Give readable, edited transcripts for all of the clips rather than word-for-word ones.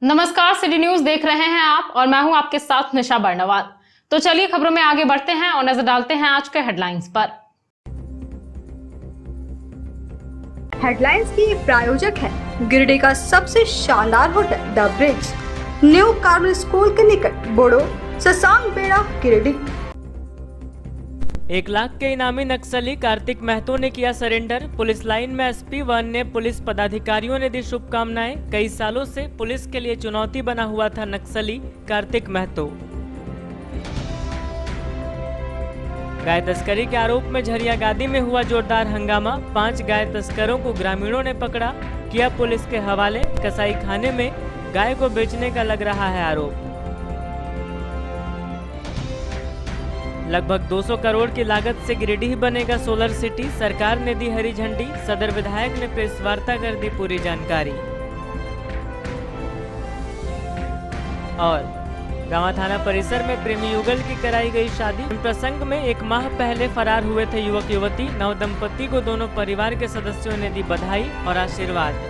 नमस्कार, city news देख रहे हैं आप और मैं हूं आपके साथ निशा बर्नवाल। तो चलिए खबरों में आगे बढ़ते हैं और नजर डालते हैं आज के हेडलाइंस पर। हेडलाइंस की प्रायोजक है गिरिडीह का सबसे शानदार hotel the bridge, new Carmel school के निकट, बोड़ो ससांग बेड़ा, गिरिडीह। 1 लाख के इनामी नक्सली कार्तिक महतो ने किया सरेंडर। पुलिस लाइन में एसपी 1 ने पुलिस पदाधिकारियों ने दी शुभकामनाएं। कई सालों से पुलिस के लिए चुनौती बना हुआ था नक्सली कार्तिक महतो। गाय तस्करी के आरोप में झरियागादी में हुआ जोरदार हंगामा। 5 गाय तस्करों को ग्रामीणों ने पकड़ा, किया पुलिस के हवाले। कसाई खाने में गाय को बेचने का लग रहा है आरोप। लगभग 200 करोड़ की लागत से गिरिडीह बनेगा सोलर सिटी, सरकार ने दी हरी झंडी। सदर विधायक ने प्रेस वार्ता कर दी पूरी जानकारी। और गांवा थाना परिसर में प्रेमी युगल की कराई गई शादी। प्रसंग में 1 माह पहले फरार हुए थे युवक युवती। नव दंपति को दोनों परिवार के सदस्यों ने दी बधाई और आशीर्वाद।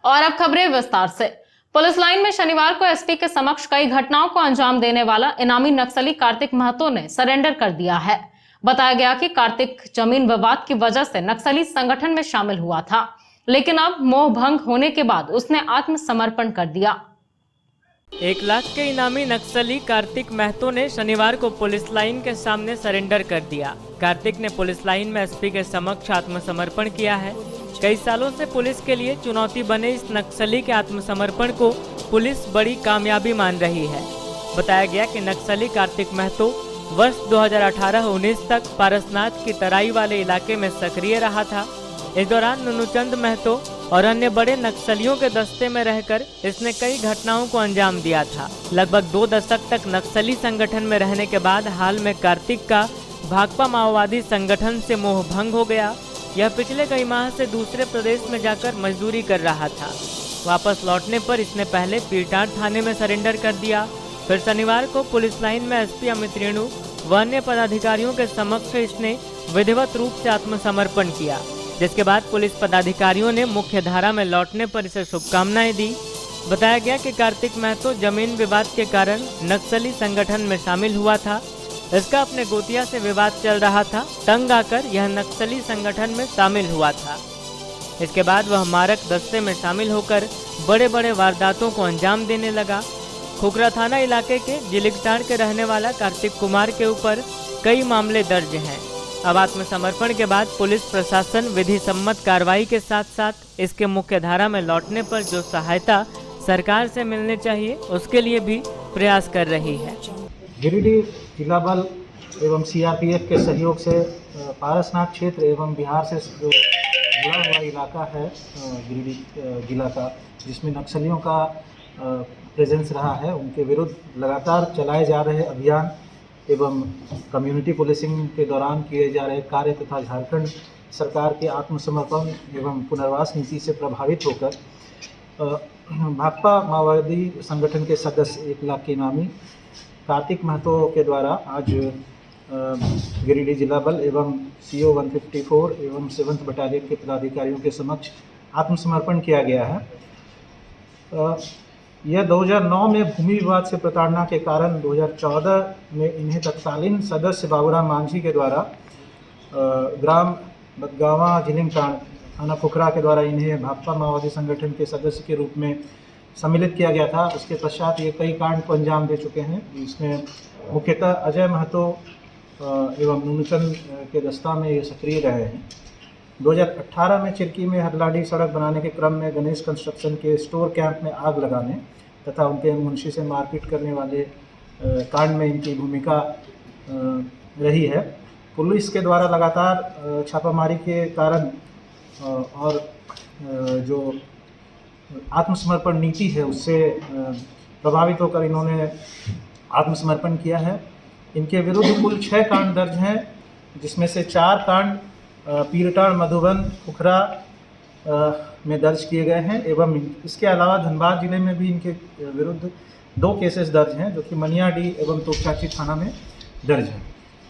और अब खबरें विस्तार से। पुलिस लाइन में शनिवार को एसपी के समक्ष कई घटनाओं को अंजाम देने वाला इनामी नक्सली कार्तिक महतो ने सरेंडर कर दिया है। बताया गया कि कार्तिक जमीन विवाद की वजह से नक्सली संगठन में शामिल हुआ था, लेकिन अब मोह भंग होने के बाद उसने आत्मसमर्पण कर दिया। 1 लाख के इनामी नक्सली कार्तिक महतो ने शनिवार को पुलिस लाइन के सामने सरेंडर कर दिया। कार्तिक ने पुलिस लाइन में एसपी के समक्ष आत्मसमर्पण किया है। कई सालों से पुलिस के लिए चुनौती बने इस नक्सली के आत्मसमर्पण को पुलिस बड़ी कामयाबी मान रही है। बताया गया कि नक्सली कार्तिक महतो वर्ष 2018-19 तक पारसनाथ की तराई वाले इलाके में सक्रिय रहा था। इस दौरान नुनुचंद महतो और अन्य बड़े नक्सलियों के दस्ते में रहकर इसने कई घटनाओं को अंजाम दिया था। लगभग 2 दशक तक नक्सली संगठन में रहने के बाद हाल में कार्तिक का भाकपा माओवादी संगठन से मोह भंग हो गया। यह पिछले कई माह से दूसरे प्रदेश में जाकर मजदूरी कर रहा था। वापस लौटने पर इसने पहले पीरटाट थाने में सरेंडर कर दिया। फिर शनिवार को पुलिस लाइन में एसपी अमित रेणु व अन्य पदाधिकारियों के समक्ष इसने विधिवत रूप से आत्मसमर्पण किया, जिसके बाद पुलिस पदाधिकारियों ने मुख्य धारा में लौटने पर इसे शुभकामनाएं दी। बताया गया कि कार्तिक महतो जमीन विवाद के कारण नक्सली संगठन में शामिल हुआ था। इसका अपने गोतिया से विवाद चल रहा था। तंग आकर यह नक्सली संगठन में शामिल हुआ था। इसके बाद वह मारक दस्ते में शामिल होकर बड़े बड़े वारदातों को अंजाम देने लगा। खुखरा थाना इलाके के जिलिकटाड़ के रहने वाला कार्तिक कुमार के ऊपर कई मामले दर्ज हैं। अब आत्मसमर्पण के बाद पुलिस प्रशासन विधि सम्मत कार्रवाई के साथ साथ इसके मुख्य धारा में लौटने पर जो सहायता सरकार से मिलने चाहिए उसके लिए भी प्रयास कर रही है। गिरिडीह जिला बल एवं सीआरपीएफ के सहयोग से पारसनाथ क्षेत्र एवं बिहार से जो जुड़ा हुआ इलाका है गिरिडीह जिला का, जिसमें नक्सलियों का प्रेजेंस रहा है, उनके विरुद्ध लगातार चलाए जा रहे अभियान एवं कम्युनिटी पुलिसिंग के दौरान किए जा रहे कार्य तथा झारखंड सरकार के आत्मसमर्पण एवं पुनर्वास नीति से प्रभावित होकर भाकपा माओवादी संगठन के सदस्य 1 लाख के इनामी कार्तिक महतो के द्वारा आज गिरिडीह जिला बल एवं CO 154 एवं 7th बटालियन के पदाधिकारियों के समक्ष आत्मसमर्पण किया गया है। यह 2009 में भूमि विवाद से प्रताड़ना के कारण 2014 में इन्हें तत्कालीन सदस्य बाबूराम मांझी के द्वारा ग्राम बदगावा जिलिंगटाड़ थाना खुखरा के द्वारा इन्हें भाकपा माओवादी संगठन के सदस्य के रूप में सम्मिलित किया गया था। उसके पश्चात ये कई कांड को अंजाम दे चुके हैं। इसमें मुख्यतः अजय महतो एवं नुनुचंद के दस्ता में ये सक्रिय रहे हैं। 2018 में चिरकी में हरलाडी सड़क बनाने के क्रम में गणेश कंस्ट्रक्शन के स्टोर कैंप में आग लगाने तथा उनके मुंशी से मारपीट करने वाले कांड में इनकी भूमिका रही है। पुलिस के द्वारा लगातार छापामारी के कारण और जो आत्मसमर्पण नीति है उससे प्रभावित होकर इन्होंने आत्मसमर्पण किया है। इनके विरुद्ध कुल 6 कांड दर्ज हैं, जिसमें से 4 कांड पीरटाड़, मधुबन, खुखरा में दर्ज किए गए हैं एवं इसके अलावा धनबाद जिले में भी इनके विरुद्ध 2 केसेस दर्ज हैं, जो कि मनियाडीह एवं तोपचाची थाना में दर्ज हैं।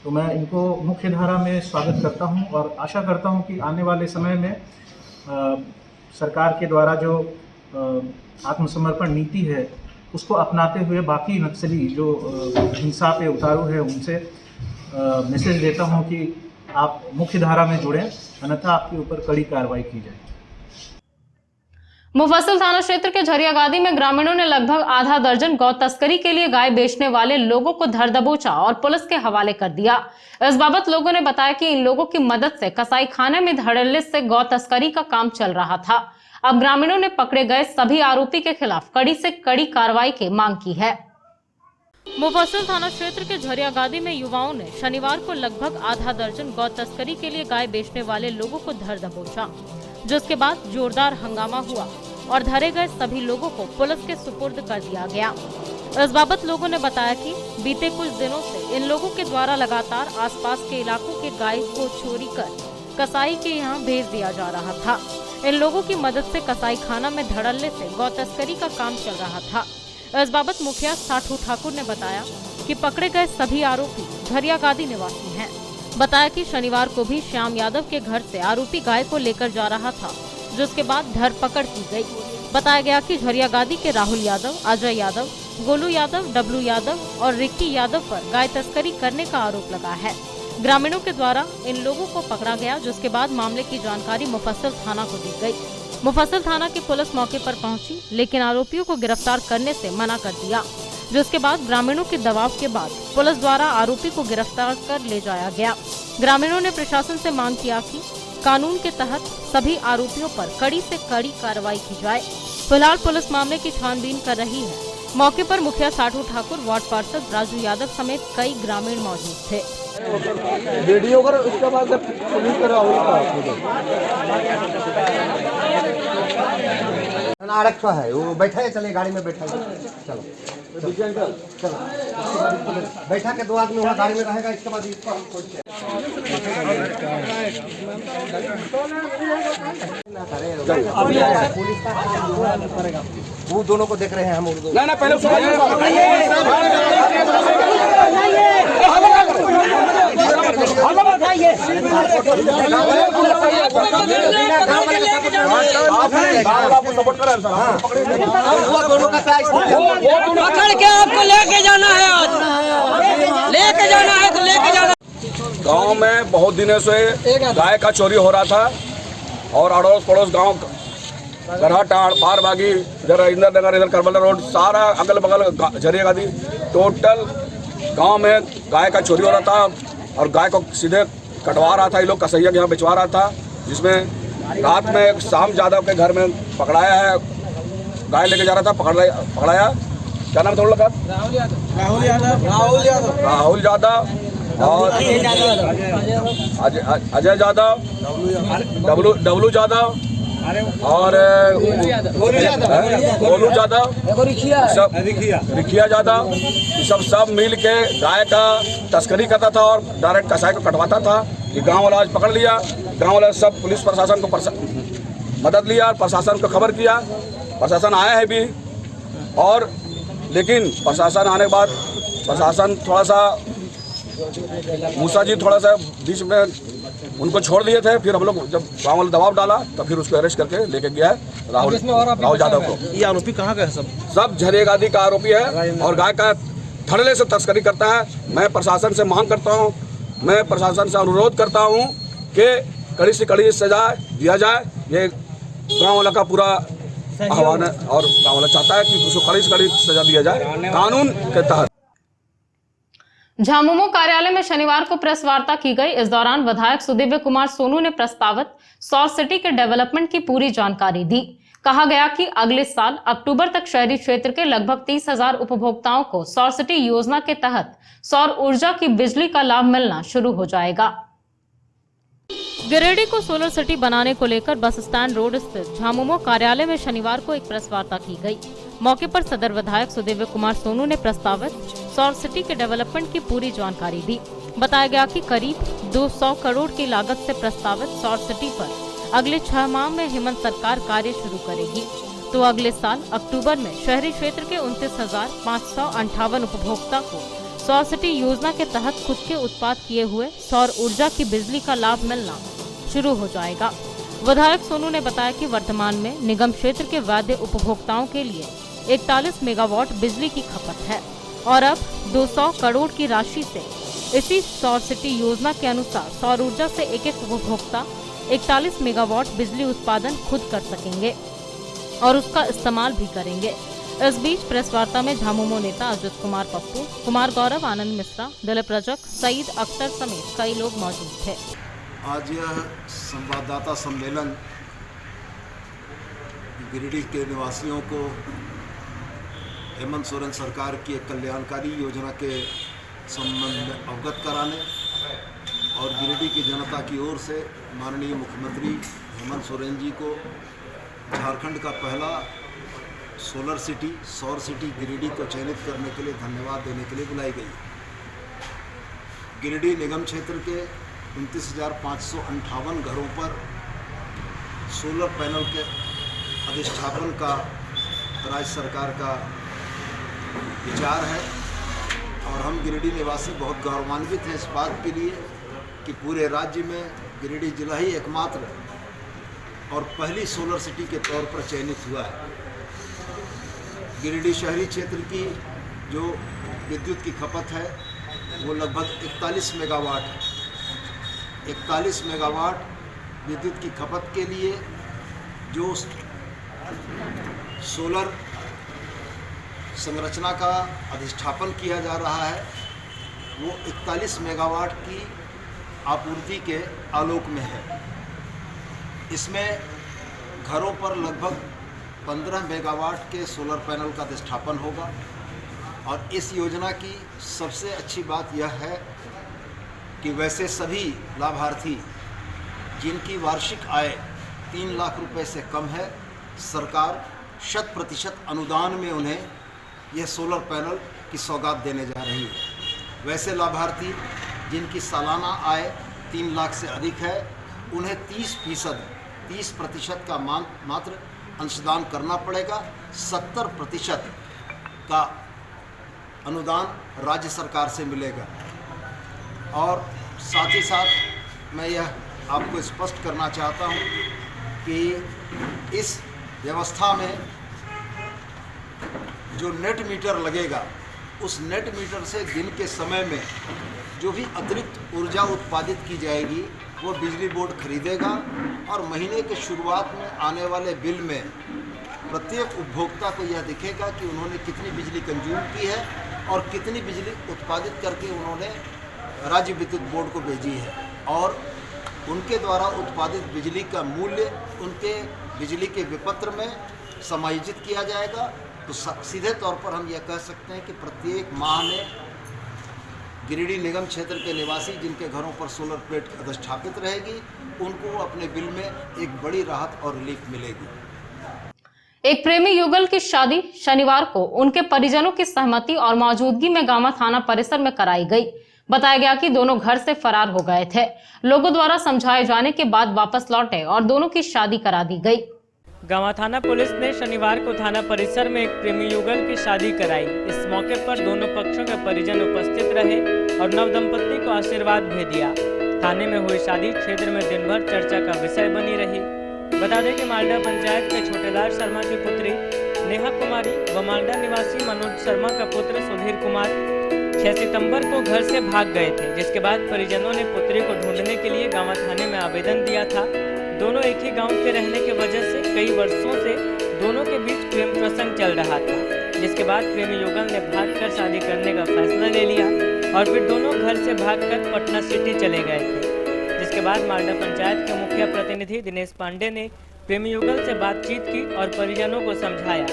तो मैं इनको मुख्य धारा में स्वागत करता हूं और आशा करता हूं कि आने वाले समय में सरकार के द्वारा जो आत्मसमर्पण नीति है उसको अपनाते हुए बाकी नक्सली जो हिंसा पे उतारू है उनसे मैसेज देता हूं कि आप मुख्य धारा में जुड़ें, अन्यथा आपके ऊपर कड़ी कार्रवाई की जाए। मुफस्सिल थाना क्षेत्र के झरियागादी में ग्रामीणों ने लगभग आधा दर्जन गौ तस्करी के लिए गाय बेचने वाले लोगों को धर दबोचा और पुलिस के हवाले कर दिया। इस बाबत लोगों ने बताया कि इन लोगों की मदद से कसाई खाने में धड़ल्ले से गौ तस्करी का काम चल रहा था। अब ग्रामीणों ने पकड़े गए सभी आरोपी के खिलाफ कड़ी से कड़ी कार्रवाई की मांग की है। मुफस्सिल थाना क्षेत्र के झरियागादी में युवाओं ने शनिवार को लगभग आधा दर्जन गौ तस्करी के लिए गाय बेचने वाले लोगों को धर दबोचा, जिसके बाद जोरदार हंगामा हुआ और धरे गए सभी लोगों को पुलिस के सुपुर्द कर दिया गया। इस बाबत लोगों ने बताया कि बीते कुछ दिनों से इन लोगों के द्वारा लगातार आसपास के इलाकों के गाय को चोरी कर कसाई के यहाँ भेज दिया जा रहा था। इन लोगों की मदद से कसाई खाना में धड़ल्ले से गौ तस्करी का काम चल रहा था। इस बाबत मुखिया साठू ठाकुर ने बताया कि पकड़े गए सभी आरोपी झरियागादी निवासी हैं। बताया कि शनिवार को भी श्याम यादव के घर से आरोपी गाय को लेकर जा रहा था, जिसके बाद धरपकड़ की गई। बताया गया कि झरियागादी के राहुल यादव, अजय यादव, गोलू यादव, डब्लू यादव और रिक्की यादव पर गाय तस्करी करने का आरोप लगा है। ग्रामीणों के द्वारा इन लोगों को पकड़ा गया, जिसके बाद मामले की जानकारी मुफस्सिल थाना को दी गई। मुफस्सिल थाना की पुलिस मौके पर पहुंची, लेकिन आरोपियों को गिरफ्तार करने से मना कर दिया, जिसके बाद ग्रामीणों के दबाव के बाद पुलिस द्वारा आरोपी को गिरफ्तार कर ले जाया गया। ग्रामीणों ने प्रशासन से मांग किया कि कानून के तहत सभी आरोपियों पर कड़ी से कड़ी कार्रवाई की जाए। फिलहाल पुलिस मामले की छानबीन कर रही है। मौके पर मुखिया साठू ठाकुर, वार्ड पार्षद राजू यादव समेत कई ग्रामीण मौजूद थे। वीडियो कर उसके बाद पुलिस का आरक्षण है, वो बैठा है, चले गाड़ी में बैठा है, चलो चलो बैठा के 2 आदमी वहाँ गाड़ी में रहेगा। इसके बाद इसको हम खोलते हैं। पुलिस का वो दोनों को देख रहे हैं हम। ना पहले पकड़ के आपको लेके जाना है, आज लेके जाना है तो लेके जाना। गांव में बहुत दिनों से गाय का चोरी हो रहा था और अड़ोस पड़ोस गांव गरहाटाड़, पारबागी, इधर इंदर नगर, इधर करबला रोड, सारा अगल बगल झरियागादी टोटल गांव में गाय का चोरी हो रहा था और गाय को सीधे कटवा रहा था। ये लोग कसैया के यहाँ बेचवा रहा था, जिसमें रात में श्याम यादव के घर में पकड़ाया है। गाय लेके जा रहा था, पकड़ाया। क्या नाम था उन लोग का? राहुल यादव और अजय यादव, डब्लू यादव और गोलू यादव, सब रिखिया यादव, सब मिल के गाय का तस्करी करता था और डायरेक्ट कसाई को कटवाता था। ये गांव वाला आज पकड़ लिया। गांव वाला सब पुलिस प्रशासन को मदद लिया, प्रशासन को खबर किया। प्रशासन आया है भी, और लेकिन प्रशासन आने के बाद प्रशासन थोड़ा सा मूसा जी थोड़ा सा बीच में उनको छोड़ दिए थे। फिर हम लोग जब गाँव वाले दबाव डाला तो फिर उसको अरेस्ट करके लेके गया है राहुल यादव को। ये आरोपी कहाँ का है? सब झरियागादी का आरोपी है और गाय का धड़ल्ले से तस्करी करता है। मैं प्रशासन से मांग करता हूँ, मैं प्रशासन से अनुरोध करता हूँ कि कड़ी से कड़ी सजा दिया जाए। ये गाँव वाला का पूरा आह्वान है और गाँव वाला चाहता है कि उसको कड़ी से कड़ी सजा दिया जाए कानून के तहत। झामुमो कार्यालय में शनिवार को प्रेस वार्ता की गई। इस दौरान विधायक सुदिव्य कुमार सोनू ने प्रस्तावित सौर सिटी के डेवलपमेंट की पूरी जानकारी दी। कहा गया कि अगले साल अक्टूबर तक शहरी क्षेत्र के लगभग 30,000 उपभोक्ताओं को सौर सिटी योजना के तहत सौर ऊर्जा की बिजली का लाभ मिलना शुरू हो जाएगा। गिरिडीह को सोलर सिटी बनाने को लेकर बस स्टैंड रोड स्थित झामुमो कार्यालय में शनिवार को एक प्रेस वार्ता की गई। मौके पर सदर विधायक सुदिव्य कुमार सोनू ने प्रस्तावित सौर सिटी के डेवलपमेंट की पूरी जानकारी दी। बताया गया कि करीब 200 करोड़ की लागत से प्रस्तावित सौर सिटी पर अगले 6 माह में हेमंत सरकार कार्य शुरू करेगी, तो अगले साल अक्टूबर में शहरी क्षेत्र के 29,558 उपभोक्ता को सौर सिटी योजना के तहत खुद के उत्पाद किए हुए सौर ऊर्जा की बिजली का लाभ मिलना शुरू हो जाएगा। विधायक सोनू ने बताया कि वर्तमान में निगम क्षेत्र के वाद्य उपभोक्ताओं के लिए 41 मेगावाट बिजली की खपत है और अब 200 करोड़ की राशि से इसी सौर सिटी योजना के अनुसार सौर ऊर्जा से एक उपभोक्ता 41 मेगावाट बिजली उत्पादन खुद कर सकेंगे और उसका इस्तेमाल भी करेंगे। इस बीच प्रेस वार्ता में झामुमो नेता अजित कुमार पप्पू, कुमार गौरव, आनंद मिश्रा, दिलीप रजक, सईद अख्तर समेत कई लोग मौजूद थे। आज यह संवाददाता सम्मेलन गिरिडीह के निवासियों को हेमंत सोरेन सरकार की एक कल्याणकारी योजना के संबंध में अवगत कराने और गिरिडीह की जनता की ओर से माननीय मुख्यमंत्री हेमंत सोरेन जी को झारखंड का पहला सौर सिटी गिरिडीह को चयनित करने के लिए धन्यवाद देने के लिए बुलाई गई। गिरिडीह निगम क्षेत्र के 29,558 घरों पर सोलर पैनल के अधिष्ठापन का राज्य सरकार का विचार है और हम गिरिडीह निवासी बहुत गौरवान्वित हैं इस बात के लिए कि पूरे राज्य में गिरिडीह जिला ही एकमात्र और पहली सोलर सिटी के तौर पर चयनित हुआ है। गिरिडीह शहरी क्षेत्र की जो विद्युत की खपत है वो लगभग 41 मेगावाट है। 41 मेगावाट विद्युत की खपत के लिए जो सोलर संरचना का अधिष्ठापन किया जा रहा है वो 41 मेगावाट की आपूर्ति के आलोक में है। इसमें घरों पर लगभग 15 मेगावाट के सोलर पैनल का अधिष्ठापन होगा और इस योजना की सबसे अच्छी बात यह है कि वैसे सभी लाभार्थी जिनकी वार्षिक आय 3 लाख रुपए से कम है, सरकार 100% अनुदान में उन्हें यह सोलर पैनल की सौगात देने जा रही है। वैसे लाभार्थी जिनकी सालाना आय 3 लाख से अधिक है, उन्हें 30% का मात्र अंशदान करना पड़ेगा। 70% का अनुदान राज्य सरकार से मिलेगा। और साथ ही साथ मैं यह आपको स्पष्ट करना चाहता हूँ कि इस व्यवस्था में जो नेट मीटर लगेगा उस नेट मीटर से दिन के समय में जो भी अतिरिक्त ऊर्जा उत्पादित की जाएगी वो बिजली बोर्ड खरीदेगा और महीने के शुरुआत में आने वाले बिल में प्रत्येक उपभोक्ता को यह दिखेगा कि उन्होंने कितनी बिजली कंज्यूम की है और कितनी बिजली उत्पादित करके उन्होंने राज्य विद्युत बोर्ड को भेजी है और उनके द्वारा उत्पादित बिजली का मूल्य उनके बिजली के विपत्र में समायोजित किया जाएगा। तो सीधे तौर पर हम यह कह सकते हैं कि प्रत्येक माह में गिरिडीह निगम क्षेत्र के निवासी जिनके घरों पर सोलर प्लेट अधिष्ठापित रहेगी उनको अपने बिल में एक बड़ी राहत और रिलीफ मिलेगी। एक प्रेमी युगल की शादी शनिवार को उनके परिजनों की सहमति और मौजूदगी में गामा थाना परिसर में कराई गई। बताया गया कि दोनों घर से फरार हो गए थे। लोगों द्वारा समझाए जाने के बाद वापस लौटे और दोनों की शादी करा दी गई। गामा थाना पुलिस ने शनिवार को थाना परिसर में एक प्रेमी युगल की शादी कराई। इस मौके पर दोनों पक्षों के परिजन उपस्थित रहे और नव दंपति को आशीर्वाद भी दिया। थाने में हुई शादी क्षेत्र में दिन भर चर्चा का विषय बनी रही। बता दें कि मालडा पंचायत के छोटेलाल शर्मा की पुत्री नेहा कुमारी व मालडा निवासी मनोज शर्मा का पुत्र सुधीर कुमार 6 सितंबर को घर से भाग गए थे, जिसके बाद परिजनों ने पुत्री को ढूंढने के लिए गामा थाने में आवेदन दिया था। दोनों एक ही गांव के रहने की वजह से कई वर्षों से दोनों के बीच प्रेम प्रसंग चल रहा था, जिसके बाद प्रेमी युगल ने भागकर शादी करने का फैसला ले लिया और फिर दोनों घर से भागकर पटना सिटी चले गए थे। जिसके बाद मालडा पंचायत के मुखिया प्रतिनिधि दिनेश पांडे ने प्रेमी युगल से बातचीत की और परिजनों को समझाया,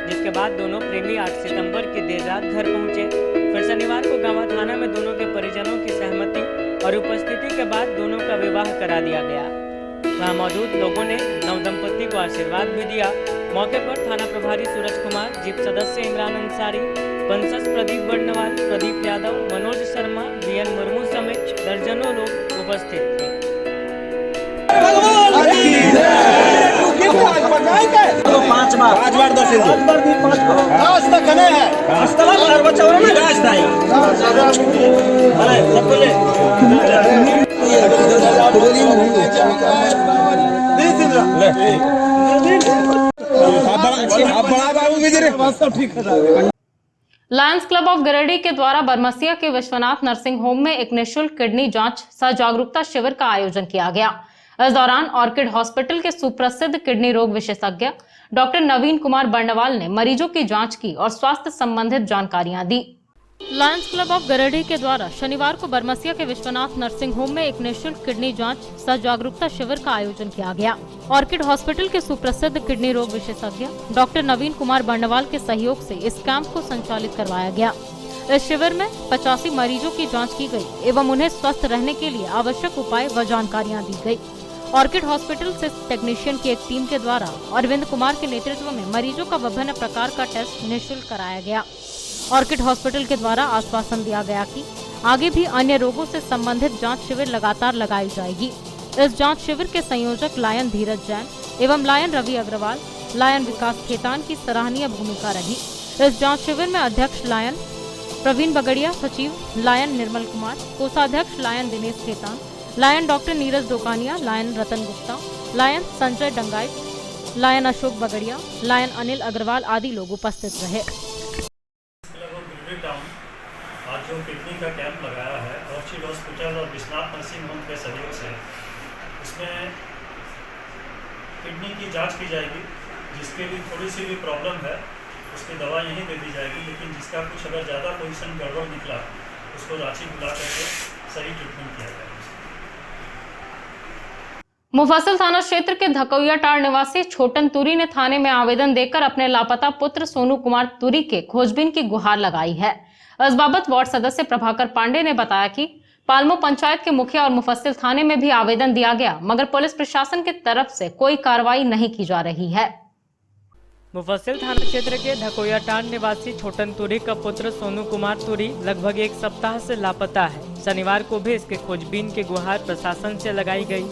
जिसके बाद दोनों प्रेमी 8 सितंबर की देर रात घर पहुंचे। फिर शनिवार को गामा थाना में दोनों के परिजनों की सहमति और उपस्थिति के बाद दोनों का विवाह करा दिया गया। वहां मौजूद लोगों ने नव दंपति को आशीर्वाद भी दिया। मौके पर थाना प्रभारी सूरज कुमार, जीप सदस्य इमरान अंसारी, पंसस प्रदीप बड़नवाल, प्रदीप यादव, मनोज शर्मा, बीएन मुर्मू समेत दर्जनों लोग उपस्थित थे। 5 बार 2 सिंदूर आज तक नहीं है आज तक हर बच्चा और ना आज था अरे सब ले आप बड़ा बाबू भी दे सब ठीक है। लायंस क्लब ऑफ गिरिडीह के द्वारा बरमसिया के विश्वनाथ नर्सिंग होम में एक निःशुल्क किडनी जांच सह जागरूकता शिविर का आयोजन किया गया। इस दौरान ऑर्किड हॉस्पिटल के सुप्रसिद्ध किडनी रोग विशेषज्ञ डॉक्टर नवीन कुमार बर्णवाल ने मरीजों की जांच की और स्वास्थ्य संबंधित जानकारियां दी। लायंस क्लब ऑफ गिरिडीह के द्वारा शनिवार को बरमसिया के विश्वनाथ नर्सिंग होम में एक निःशुल्क किडनी जांच सह जागरूकता शिविर का आयोजन किया गया। ऑर्किड हॉस्पिटल के सुप्रसिद्ध किडनी रोग विशेषज्ञ डॉक्टर नवीन कुमार बर्णवाल के सहयोग से इस कैंप को संचालित करवाया गया। इस शिविर में 85 मरीजों की जांच की गई एवं उन्हें स्वस्थ रहने के लिए आवश्यक उपाय व जानकारियां दी गई। ऑर्किड हॉस्पिटल से टेक्नीशियन की एक टीम के द्वारा अरविंद कुमार के नेतृत्व में मरीजों का विभिन्न प्रकार का टेस्ट निःशुल्क कराया गया। ऑर्किड हॉस्पिटल के द्वारा आश्वासन दिया गया कि आगे भी अन्य रोगों से संबंधित जांच शिविर लगातार लगाई जाएगी। इस जांच शिविर के संयोजक लायन धीरज जैन एवं लायन रवि अग्रवाल, लायन विकास खेतान की सराहनीय भूमिका रही। इस जांच शिविर में अध्यक्ष लायन प्रवीण बगड़िया, सचिव लायन निर्मल कुमार, कोषाध्यक्ष lion Dinesh Khetan, lion doctor Neeraj Dokania, lion Ratan Gupta, lion Sanjay Dangai, lion Ashok Bagaria, lion Anil Agarwal आदि लोग उपस्थित रहे। आज जो किडनी का कैंप लगाया है ऑर्चिड हॉस्पिटल और विश्वनाथ नर्सिंग होम के सहयोग से, इसमें किडनी की जांच की जाएगी। जिसके भी थोड़ी सी भी प्रॉब्लम है उसकी दवा यहीं दे दी जाएगी, लेकिन जिसका कुछ अगर ज़्यादा पोजीशन गड़बड़ निकला उसको रांची बुला करके सही ट्रीटमेंट किया जाएगा। मुफस्सिल थाना क्षेत्र के धकौयाटाड़ निवासी छोटन तुरी ने थाने में आवेदन देकर अपने लापता पुत्र सोनू कुमार तुरी के खोजबीन की गुहार लगाई है। इस बाबत वार्ड सदस्य प्रभाकर पांडे ने बताया कि पालमो पंचायत के मुखिया और मुफस्सिल थाने में भी आवेदन दिया गया, मगर पुलिस प्रशासन की तरफ से कोई कार्रवाई नहीं की जा रही है। मुफस्सिल थाना क्षेत्र के धकोयाटाड़ निवासी छोटन तुरी का पुत्र सोनू कुमार तुरी लगभग 1 सप्ताह से लापता है। शनिवार को भी इसके खोजबीन की गुहार प्रशासन से लगाई गई।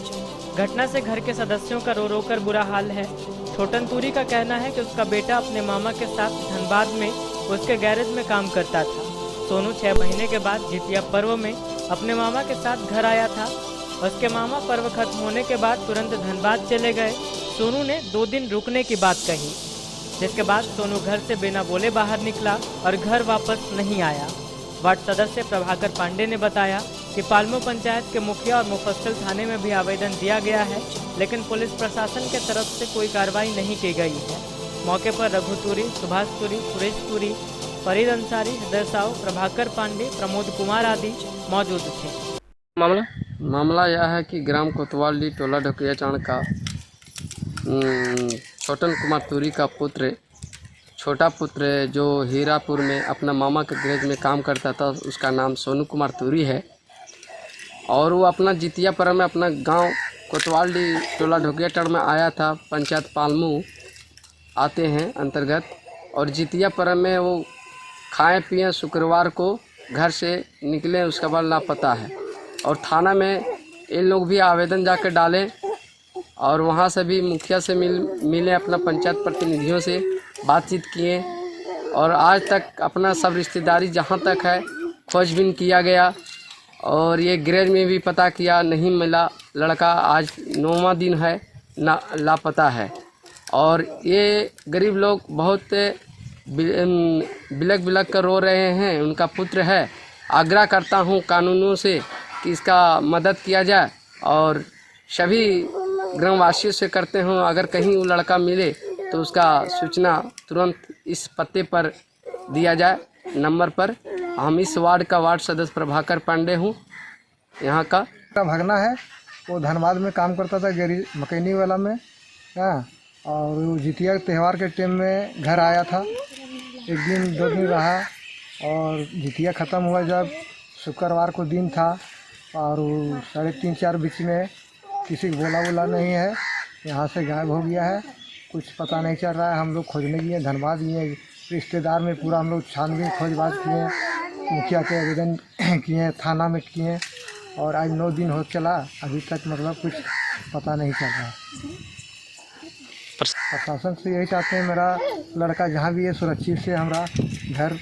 घटना से घर के सदस्यों का रो कर बुरा हाल है। छोटन तुरी का कहना है कि उसका बेटा अपने मामा के साथ धनबाद में उसके गैरेज में काम करता था। सोनू 6 महीने के बाद जितिया पर्व में अपने मामा के साथ घर आया था। उसके मामा पर्व खत्म होने के बाद तुरंत धनबाद चले गए। सोनू ने 2 दिन रुकने की बात कही, जिसके बाद सोनू घर से बिना बोले बाहर निकला और घर वापस नहीं आया। वार्ड सदस्य प्रभाकर पांडे ने बताया कि पालमो पंचायत के मुखिया और मुफस्सिल थाने में भी आवेदन दिया गया है, लेकिन पुलिस प्रशासन के तरफ से कोई कार्रवाई नहीं की गई है। मौके पर रघु तुरी, सुभाष तुरी, सुरेश तुरी, फरीद अंसारी, हृदय साव, प्रभाकर पांडे, प्रमोद कुमार आदि मौजूद थे। मामला यह है कि ग्राम कोतवाली टोला ढकोयाटाड़ का छोटन कुमार तुरी का छोटा पुत्र जो हीरापुर में अपना मामा के गैरेज में काम करता था, उसका नाम सोनू कुमार तुरी है। और वो अपना जितिया पर्व में अपना गांव कोतवाली टोला ढकोयाटाड़ में आया था। पंचायत पालमू आते हैं अंतर्गत, और जितिया पर्व में वो खाएं पिए शुक्रवार को घर से निकले, उसके बाद लापता है। और थाना में इन लोग भी आवेदन जाकर डालें और वहाँ से भी मुखिया से मिले, अपना पंचायत प्रतिनिधियों से बातचीत किए, और आज तक अपना सब रिश्तेदारी जहाँ तक है खोजबीन किया गया। और ये गैरेज में भी पता किया, नहीं मिला लड़का। आज 9वां दिन है ना लापता है। और ये गरीब लोग बहुत बिलक कर रो रहे हैं। उनका पुत्र है। आग्रह करता हूँ कानूनों से कि इसका मदद किया जाए, और सभी ग्रामवासियों से करते हूँ अगर कहीं वो लड़का मिले तो उसका सूचना तुरंत इस पते पर दिया जाए, नंबर पर। हम इस वार्ड का वार्ड सदस्य प्रभाकर पांडे हूँ, यहाँ का भगना है। वो धनबाद में काम करता था मकैनी वाला में, हाँ। और वो जितिया त्यौहार के टाइम में घर आया था, 1 दिन 2 दिन रहा, और जितिया ख़त्म हुआ जब शुक्रवार को दिन था, और 3:30-4 बीच में किसी को बोला नहीं है, यहाँ से गायब हो गया है। कुछ पता नहीं चल रहा है। हम लोग खोजने गए, धनबाद गए, रिश्तेदार में पूरा हम लोग छानबीन खोजबाज किए, मुखिया के आवेदन किए, थाना में किए, और आज 9 दिन हो चला, अभी तक मतलब कुछ पता नहीं चल रहा है। प्रशासन से यही चाहते हैं मेरा लड़का जहाँ भी है सुरक्षित से हमारा घर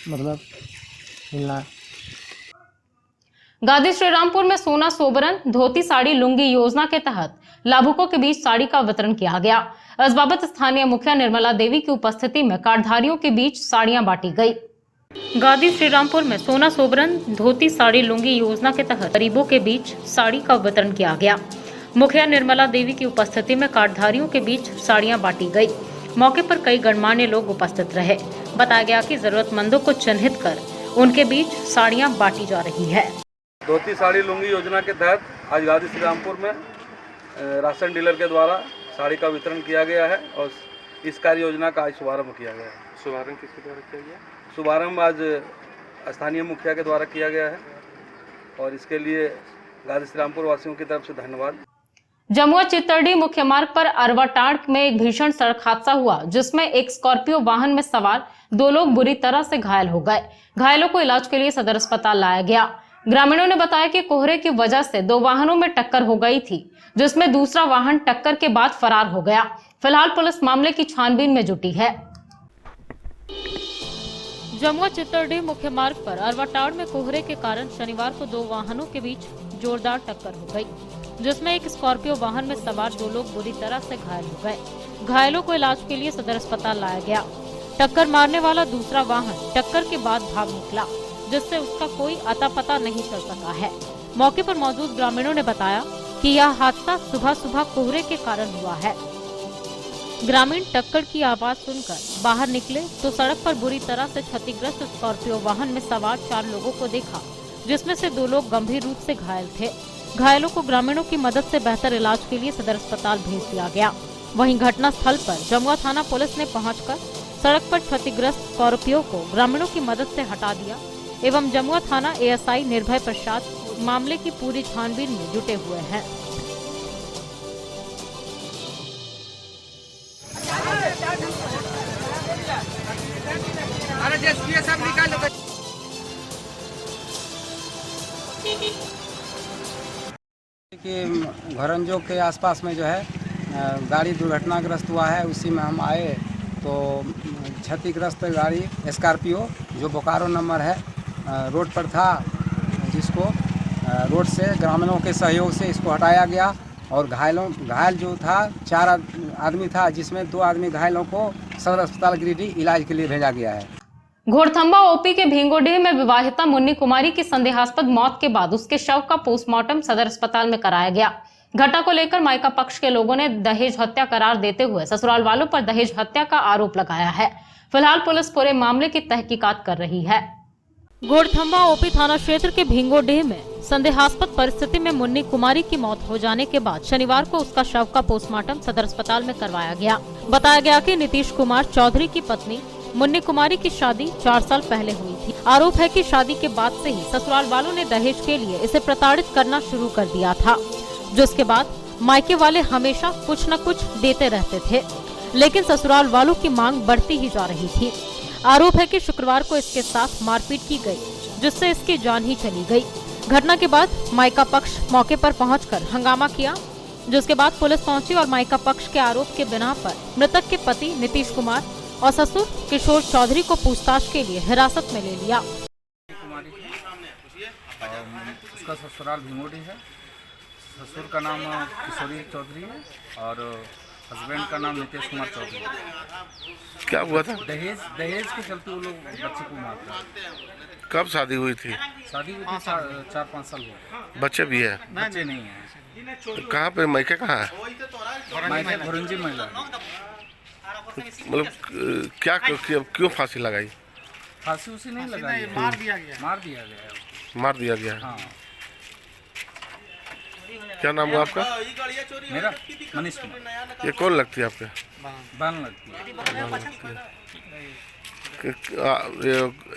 मतलब मिलना। गादी श्रीरामपुर में सोना सोबरन धोती साड़ी लुंगी योजना के तहत लाभुकों के बीच साड़ी का वितरण किया गया। इस बाबत स्थानीय मुखिया निर्मला देवी की उपस्थिति में कार्डधारियों के बीच साड़ियां बांटी गई। गादी श्रीरामपुर में सोना सोबरन धोती साड़ी लुंगी योजना के तहत गरीबों के बीच साड़ी का वितरण किया गया। मुखिया निर्मला देवी की उपस्थिति में कार्डधारियों के बीच साड़ियां बांटी गई। मौके पर कई गणमान्य लोग उपस्थित रहे। बताया गया कि जरूरतमंदों को चिन्हित कर उनके बीच साड़ियां बांटी जा रही है। धोती साड़ी लुंगी योजना के तहत आज गादी श्रीरामपुर में राशन डीलर के द्वारा साड़ी का वितरण किया गया है और इस कार्य योजना का आज शुभारंभ किया गया है। शुभारंभ किसके द्वारा किया गया? शुभारंभ आज स्थानीय मुखिया के द्वारा किया गया है और इसके लिए गादी श्रीरामपुर वासियों की तरफ से धन्यवाद। जमुआ चित्तरडी मुख्य मार्ग पर अरवाटाड़ में एक भीषण सड़क हादसा हुआ जिसमें एक स्कॉर्पियो वाहन में सवार 2 लोग बुरी तरह से घायल हो गए। घायलों को इलाज के लिए सदर अस्पताल लाया गया। ग्रामीणों ने बताया कि कोहरे की वजह से 2 वाहनों में टक्कर हो गई थी, जिसमें दूसरा वाहन टक्कर के बाद फरार हो गया। फिलहाल पुलिस मामले की छानबीन में जुटी है। जमुआ चित्तरडी मुख्य मार्ग पर अरवाटाड़ में कोहरे के कारण शनिवार को 2 वाहनों के बीच जोरदार टक्कर हो गई, जिसमें एक स्कॉर्पियो वाहन में सवार 2 लोग बुरी तरह से घायल हो गए। घायलों को इलाज के लिए सदर अस्पताल लाया गया। टक्कर मारने वाला दूसरा वाहन टक्कर के बाद भाग निकला, जिससे उसका कोई अता पता नहीं चल सका है। मौके पर मौजूद ग्रामीणों ने बताया कि यह हादसा सुबह सुबह कोहरे के कारण हुआ है। ग्रामीण टक्कर की आवाज सुनकर बाहर निकले तो सड़क पर बुरी तरह से क्षतिग्रस्त स्कॉर्पियो वाहन में सवार 4 लोगों को देखा, जिसमें से 2 लोग गंभीर रूप से घायल थे। घायलों को ग्रामीणों की मदद से बेहतर इलाज के लिए सदर अस्पताल भेज दिया गया। वहीं घटना स्थल पर जमुआ थाना पुलिस ने पहुंचकर सड़क पर क्षतिग्रस्त स्कॉर्पियो को ग्रामीणों की मदद से हटा दिया एवं जमुआ थाना एएसआई निर्भय प्रसाद मामले की पूरी छानबीन में जुटे हुए हैं। कि घरंजो के आसपास में जो है गाड़ी दुर्घटनाग्रस्त हुआ है, उसी में हम आए तो क्षतिग्रस्त गाड़ी स्कॉर्पियो जो बोकारो नंबर है रोड पर था, जिसको रोड से ग्रामीणों के सहयोग से इसको हटाया गया और घायल जो था 4 आदमी था, जिसमें 2 आदमी घायलों को सदर अस्पताल गिरिडीह इलाज के लिए भेजा गया है। घोड़थंबा ओपी के भिंगोडीह में विवाहिता मुन्नी कुमारी की संदेहास्पद मौत के बाद उसके शव का पोस्टमार्टम सदर अस्पताल में कराया गया। घटना को लेकर मायका पक्ष के लोगों ने दहेज हत्या करार देते हुए ससुराल वालों पर दहेज हत्या का आरोप लगाया है। फिलहाल पुलिस पूरे मामले की तहकीकात कर रही है। घोड़थंबा ओपी थाना क्षेत्र के भिंगोडीह में संदेहास्पद परिस्थिति में मुन्नी कुमारी की मौत हो जाने के बाद शनिवार को उसका शव का पोस्टमार्टम सदर अस्पताल में करवाया गया। बताया गया कि नीतीश कुमार चौधरी की पत्नी मुन्नी कुमारी की शादी 4 साल पहले हुई थी। आरोप है कि शादी के बाद से ही ससुराल वालों ने दहेज के लिए इसे प्रताड़ित करना शुरू कर दिया था, जिसके बाद मायके वाले हमेशा कुछ न कुछ देते रहते थे, लेकिन ससुराल वालों की मांग बढ़ती ही जा रही थी। आरोप है कि शुक्रवार को इसके साथ मारपीट की गई, जिससे इसकी जान ही चली गई। घटना के बाद मायका पक्ष मौके पर पहुंचकर हंगामा किया, जिसके बाद पुलिस पहुंची और मायका पक्ष के आरोप के बिना पर मृतक के पति नीतीश कुमार और ससुर किशोर चौधरी को पूछताछ के लिए हिरासत में ले लिया। उसका ससुराल भिंगोडीह है। ससुर का नाम किशोरी चौधरी है और हस्बैंड का नाम नीतीश कुमार चौधरी है। क्या हुआ था? दहेज के चलते वो लोग बच्चे को मारते हैं। कब शादी हुई थी? शादी हुई थी 4-5 साल हुए। बच्चे भी है? बच्चे नहीं है। तो कहाँ पे मायके कहाँ है? मायके घोरंजी महिला। मतलब क्या क्यों फांसी लगाई? फांसी उसी नहीं लगाई, मार दिया गया। मार दिया गया। हाँ। क्या नाम हुआ आपका? मेरा मनीष कुमार। ये कौन लगती है आपके? बहन लगती है।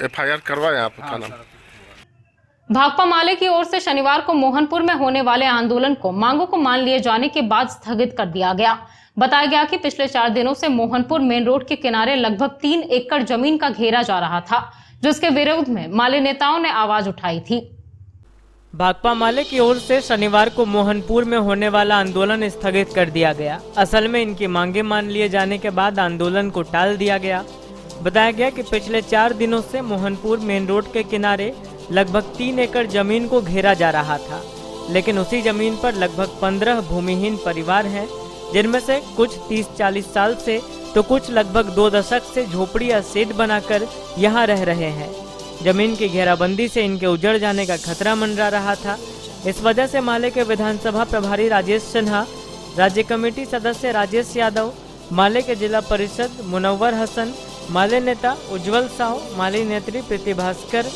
FIR करवाए आप? हाँ, नाम? भाकपा माले की ओर से शनिवार को मोहनपुर में होने वाले आंदोलन को मांगों को मान लिए जाने के बाद स्थगित कर दिया गया। बताया गया कि पिछले 4 दिनों से मोहनपुर मेन रोड के किनारे लगभग 3 एकड़ जमीन का घेरा जा रहा था, जिसके विरोध में माले नेताओं ने आवाज उठाई थी। भाकपा माले की ओर से शनिवार को मोहनपुर में होने वाला आंदोलन स्थगित कर दिया गया। असल में इनकी मांगे मान लिए जाने के बाद आंदोलन को टाल दिया गया। बताया गया कि पिछले 4 दिनों से मोहनपुर मेन रोड के किनारे लगभग 3 एकड़ जमीन को घेरा जा रहा था, लेकिन उसी जमीन पर लगभग 15 भूमिहीन परिवार हैं, जिनमें से कुछ 30-40 साल से तो कुछ लगभग 2 दशक से झोपड़ी या शेड बनाकर यहाँ रह रहे हैं। जमीन की घेराबंदी से इनके उजड़ जाने का खतरा मंडरा रहा था। इस वजह से माले के विधानसभा प्रभारी राजेश सिन्हा, राज्य कमेटी सदस्य राजेश यादव, माले के जिला परिषद मुनव्वर हसन, माले नेता उज्जवल साहू, माली नेत्री प्रीति भास्कर,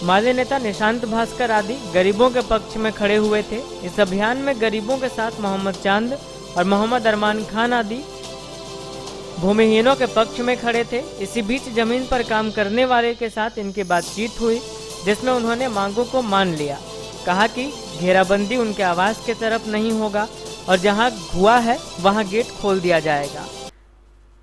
माले नेता निशांत भास्कर आदि गरीबों के पक्ष में खड़े हुए थे। इस अभियान में गरीबों के साथ मोहम्मद चांद और मोहम्मद अरमान खान आदि भूमिहीनों के पक्ष में खड़े थे। इसी बीच जमीन पर काम करने वाले के साथ इनकी बातचीत हुई, जिसमें उन्होंने मांगों को मान लिया। कहा कि घेराबंदी उनके आवास के तरफ नहीं होगा और जहां हुआ है वहां गेट खोल दिया जाएगा।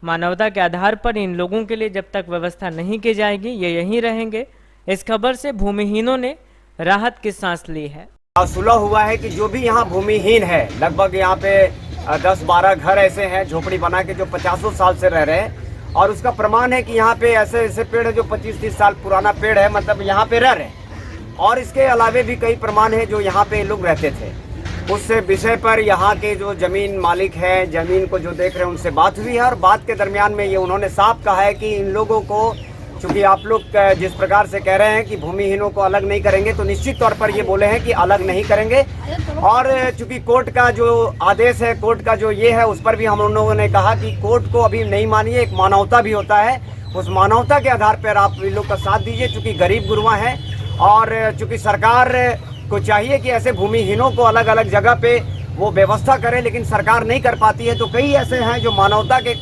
मानवता के आधार पर इन लोगों के लिए जब तक व्यवस्था नहीं की जाएगी ये यहीं रहेंगे। इस खबर से भूमिहीनों ने राहत की सांस ली है। सुलह हुआ है कि जो भी यहाँ भूमिहीन है, लगभग यहाँ पे 10-12 घर ऐसे हैं झोपड़ी बना के जो 50 साल से रह रहे हैं, और उसका प्रमाण है कि यहाँ पे ऐसे ऐसे पेड़ है जो 25-30 साल पुराना पेड़ है, मतलब यहाँ पे रह रहे हैं। और इसके अलावे भी कई प्रमाण है जो यहाँ पे लोग रहते थे। उस विषय पर यहाँ के जो जमीन मालिक हैं, जमीन को जो देख रहे हैं, उनसे बात हुई है और बात के दरमियान में ये उन्होंने साफ कहा है कि इन लोगों को, चूँकि आप लोग जिस प्रकार से कह रहे हैं कि भूमिहीनों को अलग नहीं करेंगे, तो निश्चित तौर पर ये बोले हैं कि अलग नहीं करेंगे। और चूँकि कोर्ट का जो आदेश है, कोर्ट का जो ये है, उस पर भी हम लोगों ने कहा कि कोर्ट को अभी नहीं मानिए, एक मानवता भी होता है, उस मानवता के आधार पर आप इन लोग का साथ दीजिए। चूँकि गरीब गुरुआ हैं और चूँकि सरकार को चाहिए कि ऐसे भूमिहीनों को अलग अलग जगह पे वो व्यवस्था करे, लेकिन सरकार नहीं कर पाती है, तो कई ऐसे हैं जो मानवता के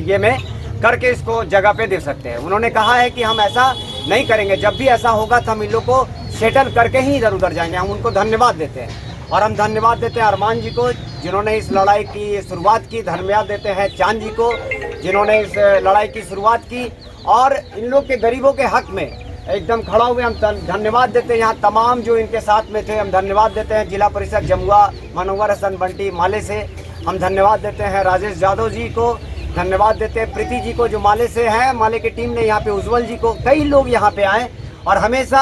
ये में करके इसको जगह पे दे सकते हैं। उन्होंने कहा है कि हम ऐसा नहीं करेंगे, जब भी ऐसा होगा तो हम इन लोग को सेटल करके ही इधर उधर जाएंगे। हम उनको धन्यवाद देते हैं और हम धन्यवाद देते हैं अरमान जी को जिन्होंने इस लड़ाई की शुरुआत की, धन्यवाद देते हैं चांद जी को जिन्होंने इस लड़ाई की शुरुआत की और इन लोग के गरीबों के हक में एकदम खड़ा हुए। हम धन्यवाद देते हैं यहाँ तमाम जो इनके साथ में थे, हम धन्यवाद देते हैं जिला परिषद जमुआ मनोहर हसन बंटी माले से, हम धन्यवाद देते हैं राजेश यादव जी को, धन्यवाद देते हैं प्रीति जी को जो माले से हैं, माले की टीम ने यहाँ पे उज्जवल जी को, कई लोग यहाँ पे आए और हमेशा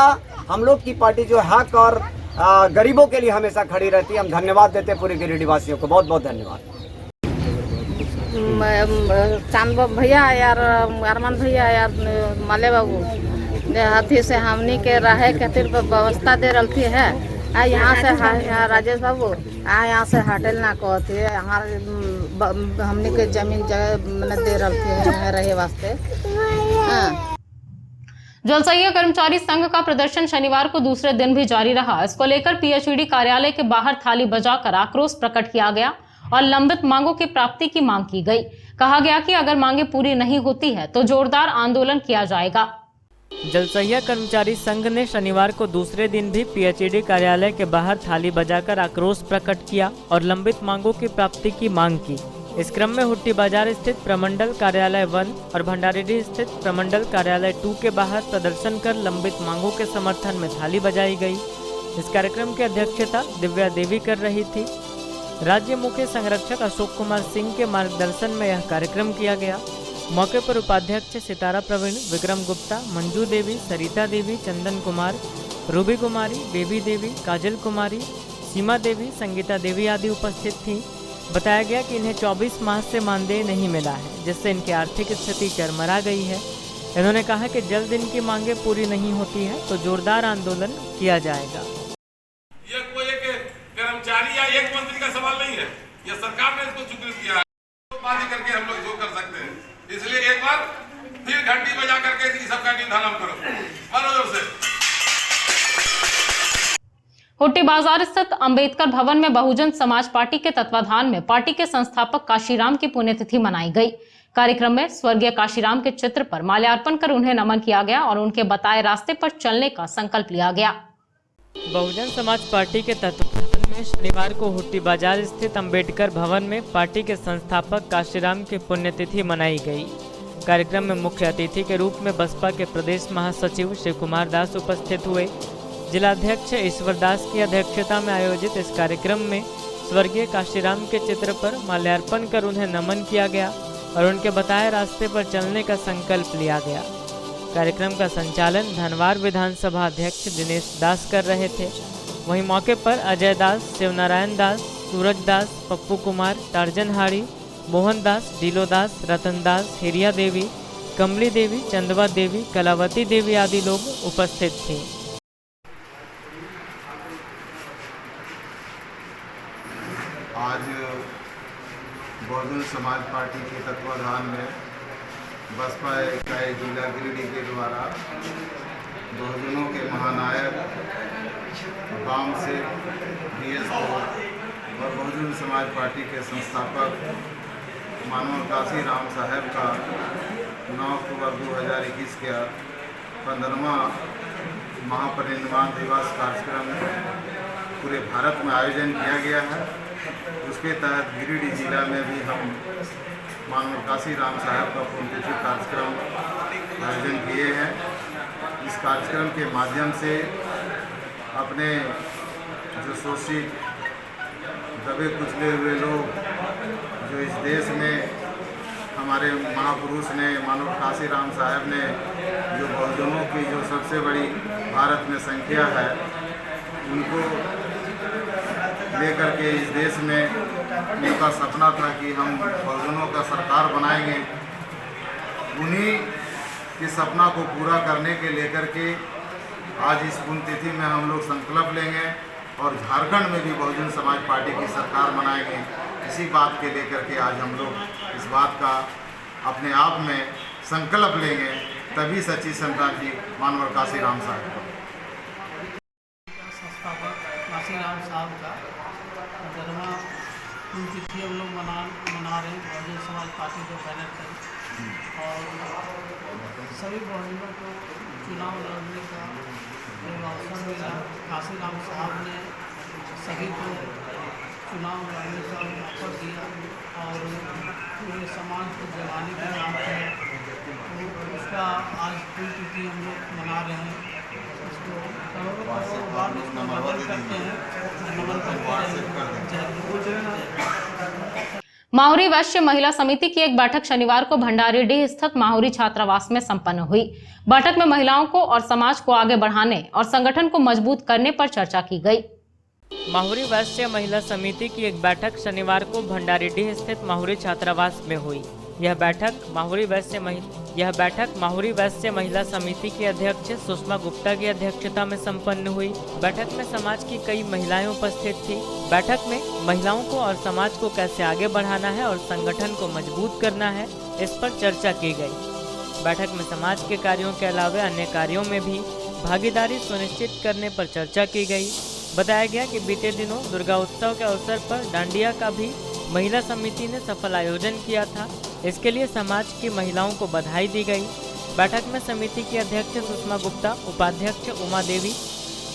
हम लोग की पार्टी जो हक और गरीबों के लिए हमेशा खड़ी रहती है। हम धन्यवाद देते हैं पूरे गिरिडीह वासियों को, बहुत बहुत धन्यवाद। चांद भैया यार, अरमान भैया यार, माले बाबू हाथी से हमनी के रहे खातिर व्यवस्था दे रही है। यहाँ से राजेश बाबू यहाँ से हटेल ना कहती है, यहाँ हमनी के जमीन जगह मैंने दे रही है रहे वास्ते। जलसहिया कर्मचारी संघ का प्रदर्शन शनिवार को दूसरे दिन भी जारी रहा। इसको लेकर पीएचईडी कार्यालय के बाहर थाली बजाकर आक्रोश प्रकट किया गया और लंबित मांगों की प्राप्ति की मांग की गई। कहा गया कि अगर मांगे पूरी नहीं होती है तो जोरदार आंदोलन किया जाएगा। जलसहिया कर्मचारी संघ ने शनिवार को दूसरे दिन भी पीएचईडी कार्यालय के बाहर थाली बजाकर आक्रोश प्रकट किया और लंबित मांगों की प्राप्ति की मांग की। इस क्रम में हुट्टी बाजार स्थित प्रमंडल कार्यालय 1 और भंडारीडीह स्थित प्रमंडल कार्यालय 2 के बाहर प्रदर्शन कर लंबित मांगों के समर्थन में थाली बजाई गई। इस कार्यक्रम की अध्यक्षता दिव्या देवी कर रही थी। राज्य मुख्य संरक्षक अशोक कुमार सिंह के मार्गदर्शन में यह कार्यक्रम किया गया। मौके पर उपाध्यक्ष सितारा प्रवीण, विक्रम गुप्ता, मंजू देवी, सरिता देवी, चंदन कुमार, रूबी कुमारी, बेबी देवी, काजल कुमारी, सीमा देवी, संगीता देवी आदि उपस्थित थीं। बताया गया कि इन्हें 24 माह से मानदेय नहीं मिला है, जिससे इनकी आर्थिक स्थिति चरमरा गई है। इन्होंने कहा कि जल्द इनकी मांगे पूरी नहीं होती है तो जोरदार आंदोलन किया जाएगा। ये कोई एक कर्मचारी या एक मंत्री का सवाल नहीं है, ये सरकार ने इसको स्वीकृत किया है। बात करके हम लोग जो कर सकते हैं, इसलिए एक बार फिर घंटी बजा करके सबका निधान करो, मारो जोर से। हुट्टी बाजार स्थित अंबेडकर भवन में बहुजन समाज पार्टी के तत्वाधान में पार्टी के संस्थापक काशीराम की पुण्यतिथि मनाई गई। कार्यक्रम में स्वर्गीय काशीराम के चित्र पर माल्यार्पण कर उन्हें नमन किया गया और उनके बताए रास्ते पर चलने का संकल्प लिया गया। बहुजन समाज पार्टी के तत्वाधान में शनिवार को हुट्टी बाजार स्थित अंबेडकर भवन में पार्टी के संस्थापक काशीराम की पुण्यतिथि मनाई गई। कार्यक्रम में मुख्य अतिथि के रूप में बसपा के प्रदेश महासचिव शिव कुमार दास उपस्थित हुए। जिलाध्यक्ष ईश्वर दास की अध्यक्षता में आयोजित इस कार्यक्रम में स्वर्गीय काशीराम के चित्र पर माल्यार्पण कर उन्हें नमन किया गया और उनके बताए रास्ते पर चलने का संकल्प लिया गया। कार्यक्रम का संचालन धनवार विधानसभा अध्यक्ष दिनेश दास कर रहे थे। वहीं मौके पर अजय दास, शिवनारायण दास, सूरज दास, पप्पू कुमार, टार्जन हाड़ी, मोहन दास, डीलो दास, रतन दास, हिरिया देवी, कमली देवी, चंदवा देवी, कलावती देवी आदि लोग उपस्थित थे। आज बहुजन समाज पार्टी के तत्वाधान में बसपा इकाई जिला गिरिडीह के द्वारा बहुजनों के महानायक वाम से BS और बहुजन समाज पार्टी के संस्थापक मानव काशीराम साहब का 9 अक्टूबर 2021 का 15वां महापरिनिर्वाण दिवस कार्यक्रम पूरे भारत में आयोजन किया गया है। उसके तहत गिरिडीह जिला में भी हम मानव काशीराम साहब का पुण्यतिथि कार्यक्रम आयोजन किए हैं। इस कार्यक्रम के माध्यम से अपने जो शोषित दबे कुचले हुए लोग जो इस देश में हमारे महापुरुष ने मानव काशीराम साहब ने जो बहुजनों की जो सबसे बड़ी भारत में संख्या है उनको लेकर के इस देश में उनका सपना था कि हम बहुजनों का सरकार बनाएंगे। उन्हीं के सपना को पूरा करने के लेकर के आज इस पुण्यतिथि में हम लोग संकल्प लेंगे और झारखंड में भी बहुजन समाज पार्टी की सरकार बनाएंगे। इसी बात के लेकर के आज हम लोग इस बात का अपने आप में संकल्प लेंगे, तभी सच्ची संता जी मानव काशीराम साहब को। काशीराम साहब का 15वां पुण्यतिथि हम लोग मना रहे हैं बहुजन समाज पार्टी के बैनर पर। और सभी बहुजनों को चुनाव लड़ने का एक अवसर मिला। काशीराम साहब ने सभी को चुनाव लड़ने का अवसर दिया और पूरे समाज को जगाने का काम किया। तो उसका आज पुण्यतिथि हम लोग मना रहे हैं। उसको करोड़ों बार नमन करते हैं, नमन करते हैं। माहुरी वैश्य महिला समिति की एक बैठक शनिवार को भंडारीडीह स्थित माहुरी छात्रावास में संपन्न हुई। बैठक में महिलाओं को और समाज को आगे बढ़ाने और संगठन को मजबूत करने पर चर्चा की गई। माहुरी वैश्य महिला समिति की एक बैठक शनिवार को भंडारीडीह स्थित माहुरी छात्रावास में हुई। यह बैठक माहुरी वैश्य महिला समिति की अध्यक्ष सुषमा गुप्ता की अध्यक्षता में संपन्न हुई। बैठक में समाज की कई महिलाएं उपस्थित थी। बैठक में महिलाओं को और समाज को कैसे आगे बढ़ाना है और संगठन को मजबूत करना है, इस पर चर्चा की गई। बैठक में समाज के कार्यों के अलावा अन्य कार्यों में भी भागीदारी सुनिश्चित करने पर चर्चा की गई। बताया गया कि बीते दिनों दुर्गा उत्सव के अवसर पर डांडिया का भी महिला समिति ने सफल आयोजन किया था। इसके लिए समाज की महिलाओं को बधाई दी गई। बैठक में समिति की अध्यक्ष सुषमा गुप्ता, उपाध्यक्ष उमा देवी,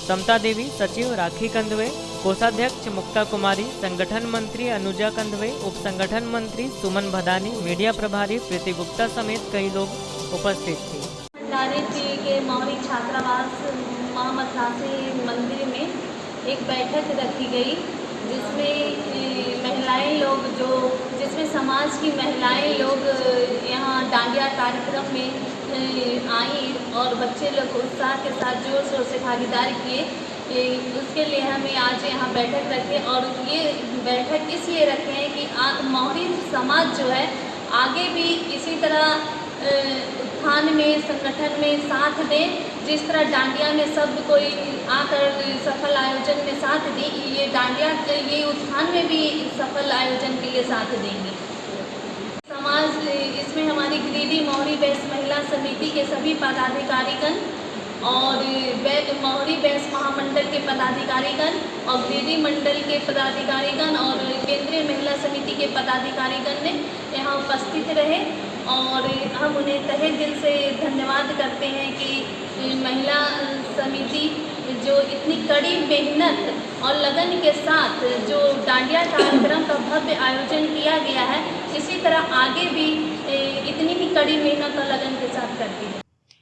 समता देवी, सचिव राखी कंदवे, कोषाध्यक्ष मुक्ता कुमारी, संगठन मंत्री अनुजा कंदवे, उप संगठन मंत्री सुमन भदानी, मीडिया प्रभारी प्रीति गुप्ता समेत कई लोग उपस्थित थे। भंडारीडीह के माहुरी छात्रावास महामथासी मंदिर में एक बैठक रखी गई जिसमें महिलाएं लोग जिसमें समाज की महिलाएं लोग यहाँ डांडिया कार्यक्रम में आई और बच्चे लोग उत्साह के साथ जोर शोर से भागीदारी किए। उसके लिए हमें आज यहाँ बैठक रखे और ये बैठक इसलिए रखे हैं कि माहुरी समाज जो है आगे भी इसी तरह उत्थान में संगठन में साथ दें। जिस तरह डांडिया में सब कोई आकर सफल आयोजन में साथ दी, ये डांडिया ये उत्थान में भी सफल आयोजन के लिए साथ देंगे। समाज इसमें हमारी गिरिडीह माहुरी वैश्य महिला समिति के सभी पदाधिकारीगण और माहुरी वैश्य महामंडल के पदाधिकारीगण और गिरिडीह मंडल के पदाधिकारीगण और केंद्रीय महिला समिति के पदाधिकारीगण ने यहाँ उपस्थित रहे और हम उन्हें तहे दिल से धन्यवाद करते हैं कि महिला समिति जो इतनी कड़ी मेहनत और लगन के साथ जो डांडिया कार्यक्रम का भव्य आयोजन किया गया है, इसी तरह आगे भी इतनी ही कड़ी मेहनत और लगन के साथ करती है।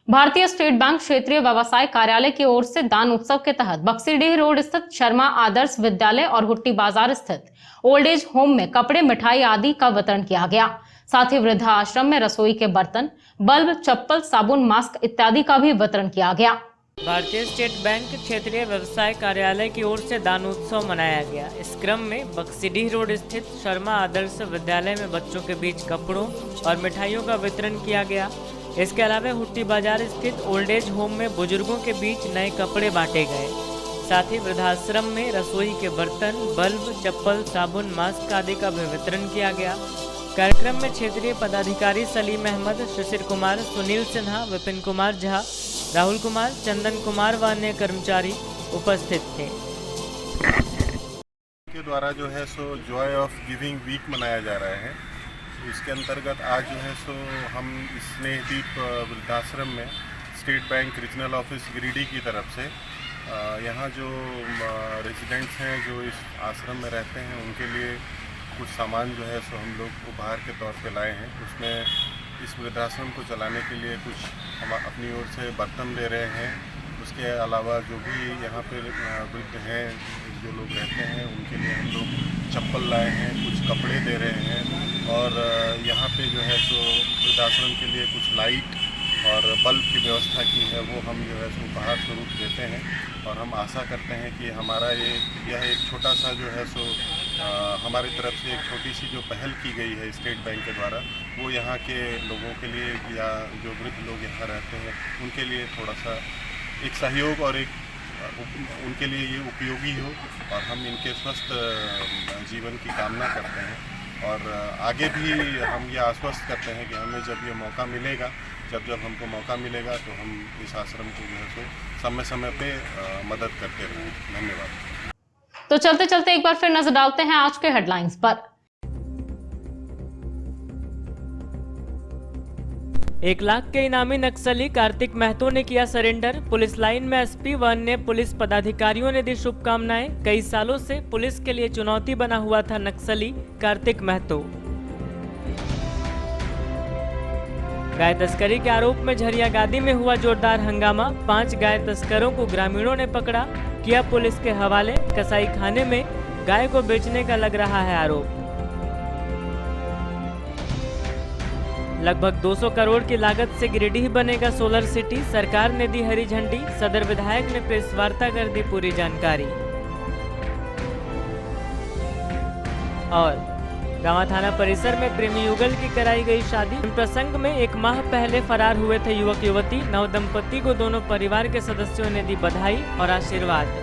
भारतीय स्टेट बैंक क्षेत्रीय व्यवसाय कार्यालय की ओर से दान उत्सव के तहत बक्सीडीह रोड स्थित शर्मा आदर्श विद्यालय और हुट्टी बाजार स्थित ओल्ड एज होम में कपड़े, मिठाई आदि का वितरण किया गया। साथ ही वृद्धाश्रम में रसोई के बर्तन, बल्ब, चप्पल, साबुन, मास्क इत्यादि का भी वितरण किया गया। भारतीय स्टेट बैंक क्षेत्रीय व्यवसाय कार्यालय की ओर से दान उत्सव मनाया गया। इस क्रम में बक्सीडीह रोड स्थित शर्मा आदर्श विद्यालय में बच्चों के बीच कपड़ों और मिठाइयों का वितरण किया गया। इसके अलावा हुट्टी बाजार स्थित ओल्ड एज होम में बुजुर्गों के बीच नए कपड़े बांटे गए। साथ ही वृद्धाश्रम में रसोई के बर्तन, बल्ब, चप्पल, साबुन, मास्क आदि का भी वितरण किया गया। कार्यक्रम में क्षेत्रीय पदाधिकारी सलीम अहमद, शिशिर कुमार, सुनील सिन्हा, विपिन कुमार झा, राहुल कुमार, चंदन कुमार व अन्य कर्मचारी उपस्थित थे। के द्वारा जो है सो जॉय ऑफ गिविंग वीक मनाया जा रहा है। इसके अंतर्गत आज जो है सो हम स्नेहदीप वृद्धाश्रम में state bank regional office Giridih की तरफ से यहाँ जो रेजिडेंट्स हैं जो इस आश्रम में रहते हैं उनके लिए कुछ सामान जो है सो हम लोग उपहार के तौर पे लाए हैं। उसमें इस वृद्धाश्रम को चलाने के लिए कुछ हम अपनी ओर से बर्तन दे रहे हैं। उसके अलावा जो भी यहाँ पे वृद्ध हैं जो लोग रहते हैं उनके लिए हम लोग चप्पल लाए हैं, कुछ कपड़े दे रहे हैं और यहाँ पे जो है सो वृद्धाश्रम के लिए कुछ लाइट और बल्ब की व्यवस्था की है वो हम जो है सो उपहार स्वरूप देते हैं। और हम आशा करते हैं कि हमारा यह एक छोटा सा जो है सो हमारी तरफ से एक छोटी सी जो पहल की गई है स्टेट बैंक के द्वारा वो यहाँ के लोगों के लिए या जो वृद्ध लोग यहाँ रहते हैं उनके लिए थोड़ा सा एक सहयोग और एक उनके लिए ये उपयोगी हो और हम इनके स्वस्थ जीवन की कामना करते हैं। और आगे भी हम ये आश्वस्त करते हैं कि हमें जब ये मौका मिलेगा, जब हमको मौका मिलेगा तो हम इस आश्रम को जो है सो समय समय पे मदद करते रहें। धन्यवाद। तो चलते चलते एक बार फिर नजर डालते हैं आज के हेडलाइंस पर। 1 लाख के इनामी नक्सली कार्तिक महतो ने किया सरेंडर। पुलिस लाइन में एसपी व अन्य पुलिस पदाधिकारियों ने दी शुभकामनाएं। कई सालों से पुलिस के लिए चुनौती बना हुआ था नक्सली कार्तिक महतो। गाय तस्करी के आरोप में झरियागादी में हुआ जोरदार हंगामा। 5 गाय तस्करों को ग्रामीणों ने पकड़ा, किया पुलिस के हवाले। कसाई खाने में गाय को बेचने का लग रहा है आरोप। लगभग 200 करोड़ की लागत से गिरिडीह बनेगा सोलर सिटी। सरकार ने दी हरी झंडी। सदर विधायक ने प्रेस वार्ता कर दी पूरी जानकारी। और गांवा थाना परिसर में प्रेमी युगल की कराई गई शादी। प्रसंग में 1 माह पहले फरार हुए थे युवक युवती। नव दंपति को दोनों परिवार के सदस्यों ने दी बधाई और आशीर्वाद।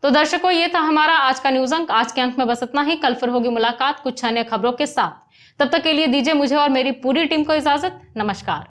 तो दर्शकों, ये था हमारा आज का न्यूज अंक। आज के अंक में बस इतना ही। कल फिर होगी मुलाकात कुछ अन्य खबरों के साथ। तब तक के लिए दीजिए मुझे और मेरी पूरी टीम को इजाजत। नमस्कार।